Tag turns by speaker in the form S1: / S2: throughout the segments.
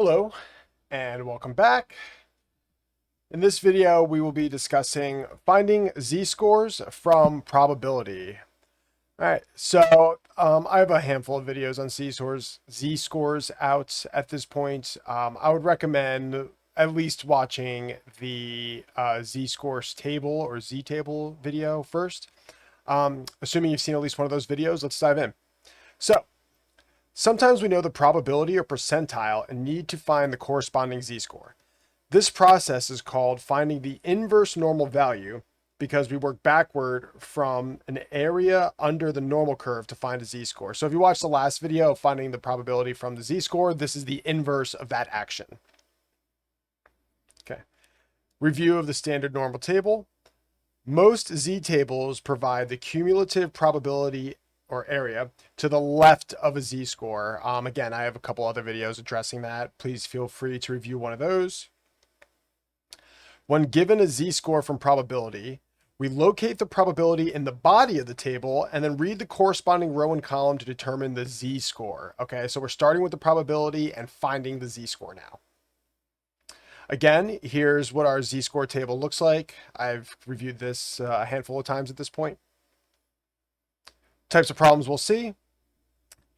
S1: Hello and welcome back. In this video, we will be discussing finding z-scores from probability. All right, so I have a handful of videos on z-scores out at this point. I would recommend at least watching the z-scores table or z-table video first. Assuming you've seen at least one of those videos, let's dive in. So sometimes we know the probability or percentile and need to find the corresponding z-score. This process is called finding the inverse normal value because we work backward from an area under the normal curve to find a z-score. So if you watched the last video of finding the probability from the z-score, this is the inverse of that action. Okay. Review of the standard normal table. Most z-tables provide the cumulative probability or area to the left of a z-score. Again, I have a couple other videos addressing that. Please feel free to review one of those. When given a z-score from probability, we locate the probability in the body of the table and then read the corresponding row and column to determine the z-score. Okay, so we're starting with the probability and finding the z-score now. Again, here's what our z-score table looks like. I've reviewed this a handful of times at this point. Types of problems we'll see.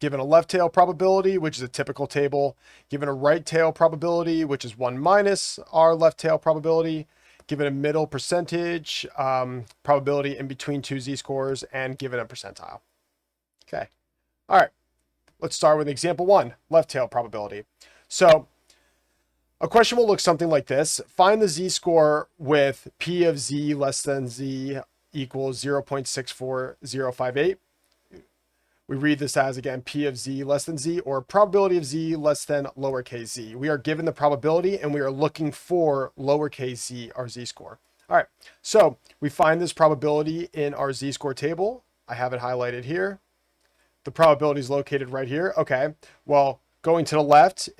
S1: Given a left tail probability, which is a typical table, given a right tail probability, which is 1 minus our left tail probability, given a middle percentage, probability in between two z-scores, and given a percentile. Okay. All right. Let's start with example 1, left tail probability. So a question will look something like this. Find the z-score with p of z less than z equals 0.64058. We read this as, again, p of z less than z, or probability of z less than lowercase z. We are given the probability and we are looking for lowercase z, our z-score. All right, so we find this probability in our z-score table. I have it highlighted here. The probability is located right here. Okay, well, going to the left,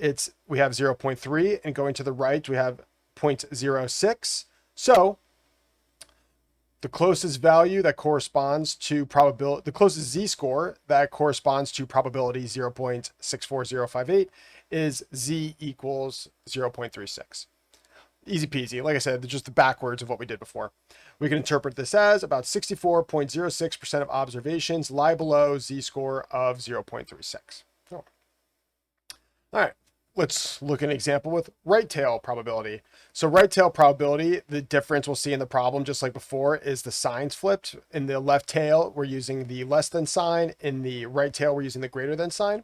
S1: we have 0.3, and going to the right, we have 0.06. So the closest value that corresponds to probability, the closest z-score that corresponds to probability 0.64058 is z equals 0.36. Easy peasy. Like I said, just the backwards of what we did before. We can interpret this as about 64.06% of observations lie below z-score of 0.36. Oh. All right. Let's look at an example with right tail probability. So right tail probability, the difference we'll see in the problem, just like before, is the signs flipped. In the left tail, we're using the less than sign. In the right tail, we're using the greater than sign.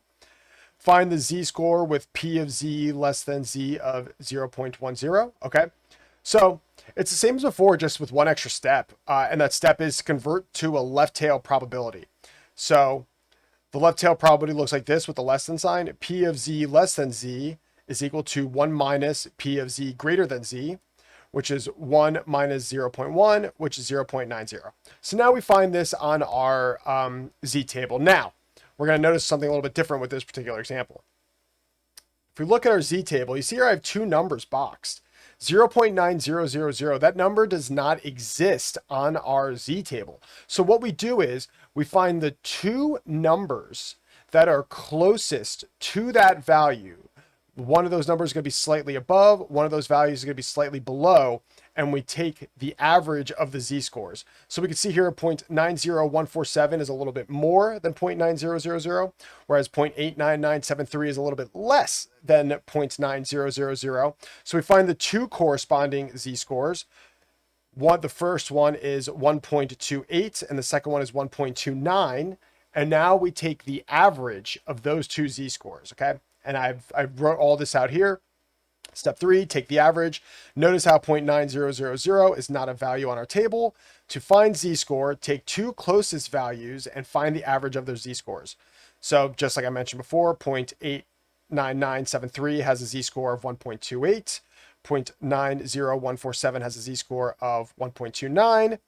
S1: Find the z-score with p of z less than z of 0.10. Okay, so it's the same as before, just with one extra step. And that step is to convert to a left tail probability. So the left tail probability looks like this with the less than sign. P of z less than z is equal to 1 minus P of z greater than z, which is 1 minus 0.1, which is 0.90. So now we find this on our z table. Now, we're going to notice something a little bit different with this particular example. If we look at our z table, you see here I have two numbers boxed. 0.9000, that number does not exist on our z table. So what we do is we find the two numbers that are closest to that value. One of those numbers is going to be slightly above, one of those values is going to be slightly below, and we take the average of the z-scores. So we can see here 0.90147 is a little bit more than 0.9000, whereas 0.89973 is a little bit less than 0.9000. So we find the two corresponding z-scores. The first one is 1.28 and the second one is 1.29. And now we take the average of those two z-scores, okay? And I wrote all this out here. Step 3, take the average. Notice how 0.9000 is not a value on our table. To find z-score, take two closest values and find the average of their z-scores. So just like I mentioned before, 0.89973 has a z-score of 1.28. 0.90147 has a z-score of 1.29.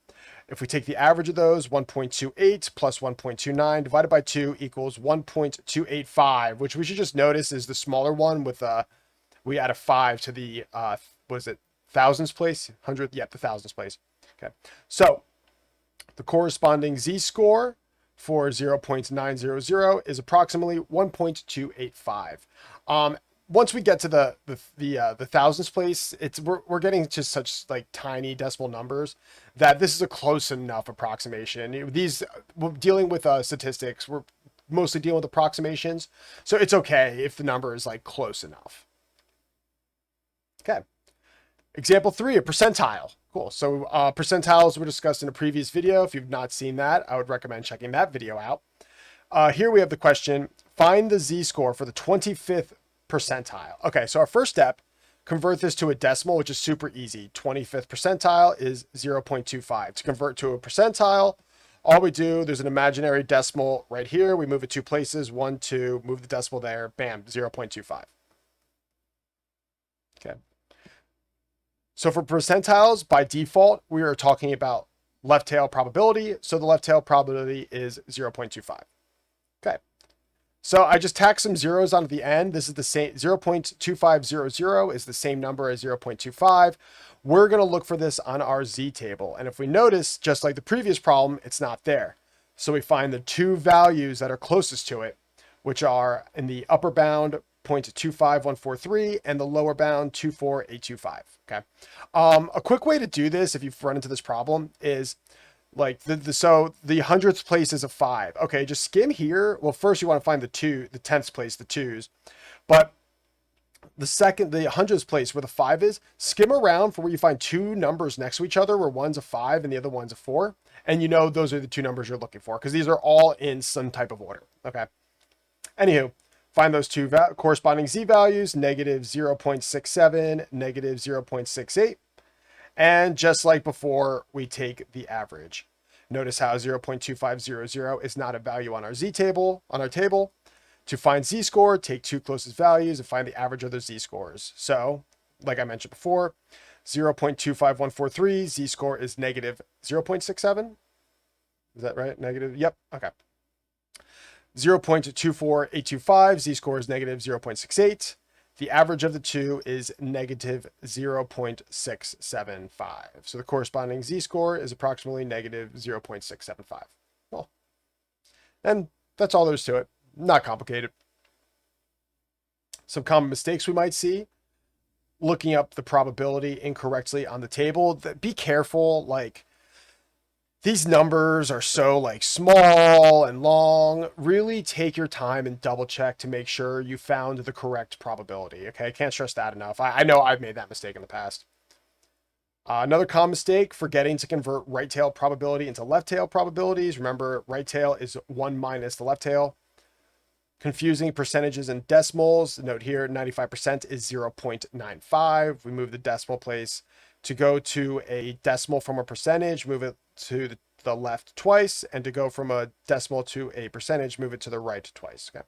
S1: If we take the average of those, 1.28 plus 1.29 divided by 2 equals 1.285, which we should just notice is the smaller one with we add a 5 to the, was it thousands place? 100th? Yep, the thousands place. Okay. So the corresponding z-score for 0.900 is approximately 1.285. once we get to the thousands place, we're getting to such like tiny decimal numbers that this is a close enough approximation. These, we're dealing with statistics. We're mostly dealing with approximations, so it's okay if the number is like close enough. Okay. Example 3, a percentile. Cool. So percentiles were discussed in a previous video. If you've not seen that, I would recommend checking that video out. Here we have the question, find the z-score for the 25th percentile. Okay, so our first step, convert this to a decimal, which is super easy. 25th percentile is 0.25. To convert to a percentile, all we do, there's an imaginary decimal right here. We move it 2 places, 1, 2, move the decimal there, bam, 0.25. Okay. So for percentiles, by default, we are talking about left tail probability. So the left tail probability is 0.25. Okay. So I just tacked some zeros onto the end. This is the same, 0.2500 is the same number as 0.25. We're going to look for this on our z table. And if we notice, just like the previous problem, it's not there. So we find the 2 values that are closest to it, which are in the upper bound 0.25143 and the lower bound 24825. Okay. A quick way to do this, if you've run into this problem, is like so the 100th place is a 5. Okay, just skim here. Well, first you want to find the 10th place, the 2s, but the 100th place where the 5 is, skim around for where you find 2 numbers next to each other, where one's a 5 and the other one's a 4, and you know those are the 2 numbers you're looking for because these are all in some type of order. Okay. Anywho, find those 2 corresponding z values, negative 0.67, negative 0.68. And just like before, we take the average. Notice how 0.2500 is not a value on our z table, on our table. To find z-score, take 2 closest values and find the average of those z-scores. So, like I mentioned before, 0.25143, z-score is negative 0.67. Is that right? Negative? Yep. Okay. 0.24825, z-score is negative 0.68. The average of the 2 is negative 0.675. So the corresponding z-score is approximately negative 0.675. Well, and that's all there is to it. Not complicated. Some common mistakes we might see. Looking up the probability incorrectly on the table. Be careful, like, these numbers are so like small and long. Really take your time and double check to make sure you found the correct probability. Okay, I can't stress that enough. I know I've made that mistake in the past. Another common mistake, forgetting to convert right tail probability into left tail probabilities. Remember, right tail is 1 minus the left tail. Confusing percentages and decimals. Note here, 95% is 0.95. We move the decimal place. To go to a decimal from a percentage, move it to the left twice, and to go from a decimal to a percentage, move it to the right twice. Okay.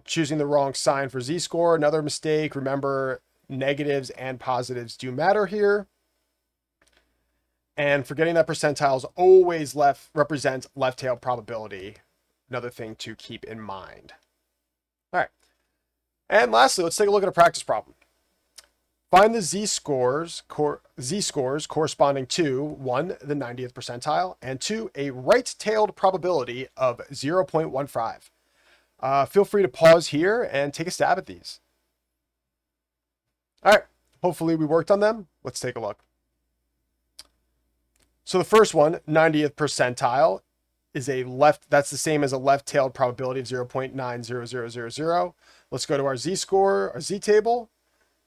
S1: Choosing the wrong sign for z-score, another mistake. Remember, negatives and positives do matter here. And forgetting that percentiles always represent left tail probability. Another thing to keep in mind. All right. And lastly, let's take a look at a practice problem. Find the z-scores corresponding to 1, the 90th percentile, and 2, a right-tailed probability of 0.15. Feel free to pause here and take a stab at these. All right, hopefully we worked on them. Let's take a look. So the first one, 90th percentile, is that's the same as a left-tailed probability of 0.90000. Let's go to our z-score, our z-table.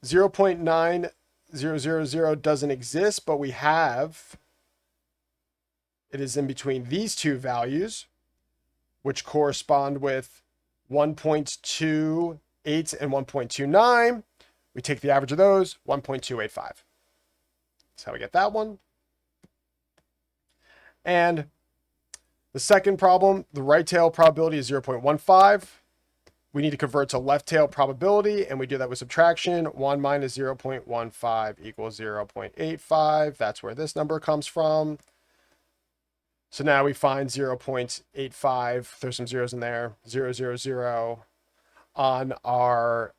S1: 0.9000 doesn't exist, but we have, it is in between these 2 values, which correspond with 1.28 and 1.29. We take the average of those, 1.285. That's how we get that one. And the second problem, the right tail probability is 0.15. We need to convert to left tail probability, and we do that with subtraction. 1 minus 0.15 equals 0.85. That's where this number comes from. So now we find 0.85. Throw some zeros in there. 000 on our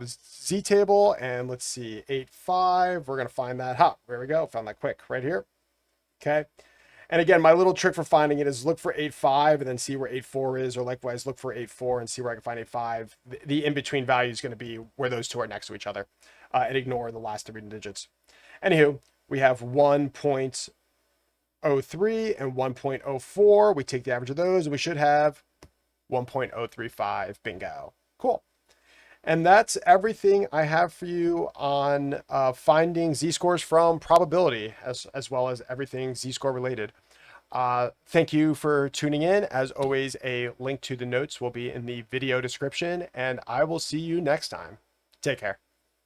S1: z table. And let's see, 85. We're going to find that. There we go. Found that quick right here. Okay. And again, my little trick for finding it is look for 8.5 and then see where 8.4 is, or likewise look for 8.4 and see where I can find 8.5. The in-between value is going to be where those two are next to each other, and ignore the last three digits. Anywho, we have 1.03 and 1.04. We take the average of those and we should have 1.035. Bingo. Cool. And that's everything I have for you on finding z-scores from probability, as well as everything z-score related. Thank you for tuning in. As always, a link to the notes will be in the video description, and I will see you next time. Take care.